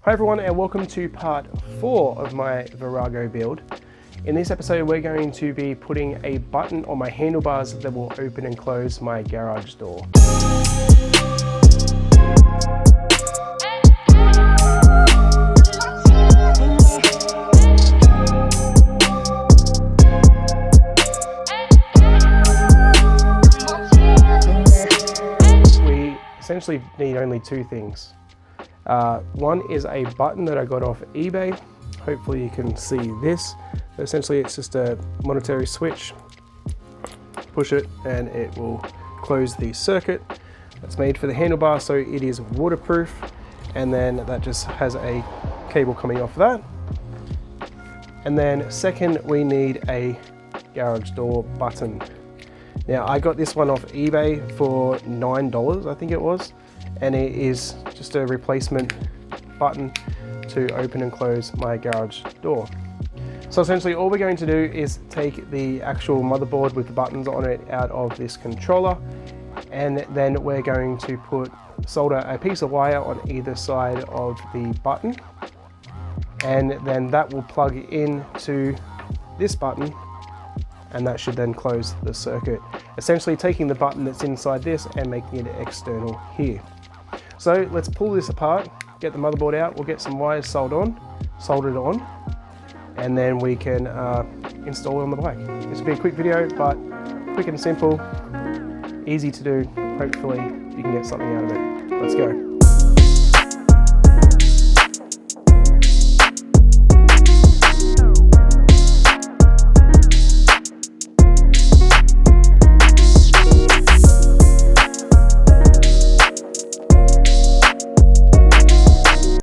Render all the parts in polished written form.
Hi everyone, and welcome to part 4 of my Virago build. In this episode we're going to be putting a button on my handlebars that will open and close my garage door. We essentially need only two things. One is a button that I got off eBay. Hopefully you can see this. Essentially it's just a monetary switch. Push it and it will close the circuit. That's made for the handlebar, so it is waterproof. And then that just has a cable coming off that. And then second, we need a garage door button. Now I got this one off eBay for $9, I think it was. And it is just a replacement button to open and close my garage door. So essentially all we're going to do is take the actual motherboard with the buttons on it out of this controller, and then we're going to solder a piece of wire on either side of the button, and then that will plug into this button, and that should then close the circuit. Essentially taking the button that's inside this and making it external here. So let's pull this apart, get the motherboard out, we'll get some wires soldered on, and then we can install it on the bike. This will be a quick video, but quick and simple, easy to do. Hopefully you can get something out of it. Let's go.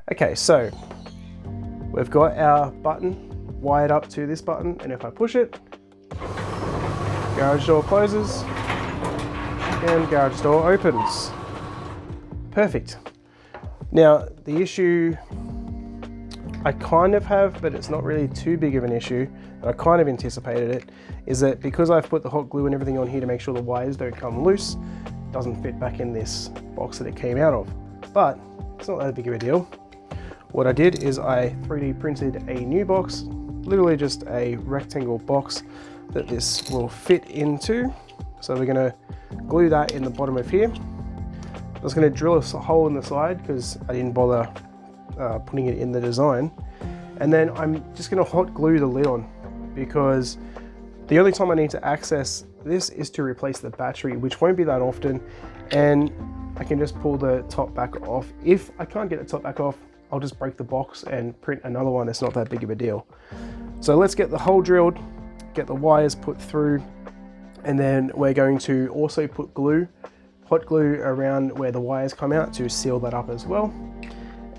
Okay, so we've got our button wired up to this button, and if I push it, garage door closes and garage door opens. Perfect. Now the issue I kind of have, but it's not really too big of an issue, but I kind of anticipated it, is that because I've put the hot glue and everything on here to make sure the wires don't come loose, it doesn't fit back in this box that it came out of. But it's not that big of a deal. What I did is I 3D printed a new box, literally just a rectangle box that this will fit into. So we're going to glue that in the bottom of here. I was going to drill a hole in the side because I didn't bother putting it in the design. And then I'm just going to hot glue the lid on, because the only time I need to access this is to replace the battery, which won't be that often. And I can just pull the top back off. If I can't get the top back off, I'll just break the box and print another one. It's not that big of a deal. So let's get the hole drilled, get the wires put through, and then we're going to also put hot glue around where the wires come out to seal that up as well.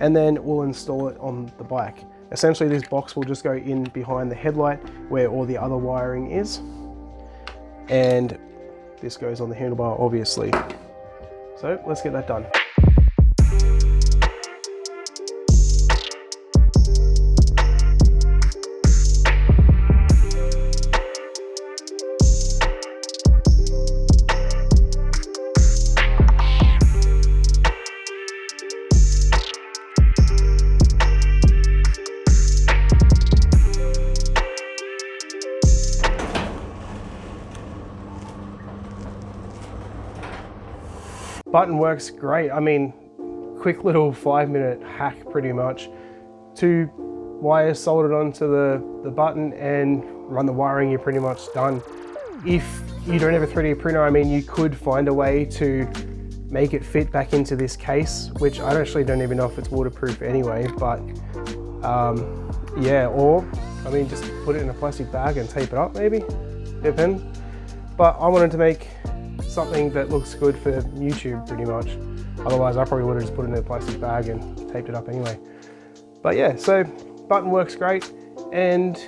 And then we'll install it on the bike. Essentially this box will just go in behind the headlight where all the other wiring is. And this goes on the handlebar, obviously. So let's get that done. Button works great. I mean, quick little 5-minute hack pretty much. 2 wires soldered onto the button and run the wiring, you're pretty much done. If you don't have a 3D printer, I mean, you could find a way to make it fit back into this case, which I actually don't even know if it's waterproof anyway, but yeah, or I mean, just put it in a plastic bag and tape it up maybe, depends. But I wanted to make something that looks good for YouTube pretty much. Otherwise I probably would have just put it in a plastic bag and taped it up anyway. But yeah, so button works great, and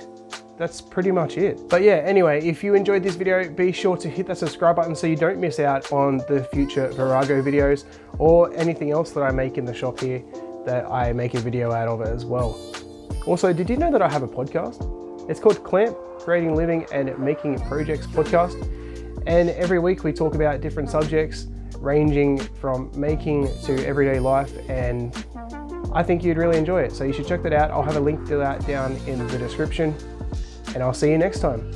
that's pretty much it. But yeah, anyway, if you enjoyed this video, be sure to hit that subscribe button so you don't miss out on the future Virago videos or anything else that I make in the shop here that I make a video out of as well. Also, did you know that I have a podcast? It's called Clamp, Creating Living and Making Projects Podcast. And every week we talk about different subjects ranging from making to everyday life and I think you'd really enjoy it. So you should check that out. I'll have a link to that down in the description, and I'll see you next time.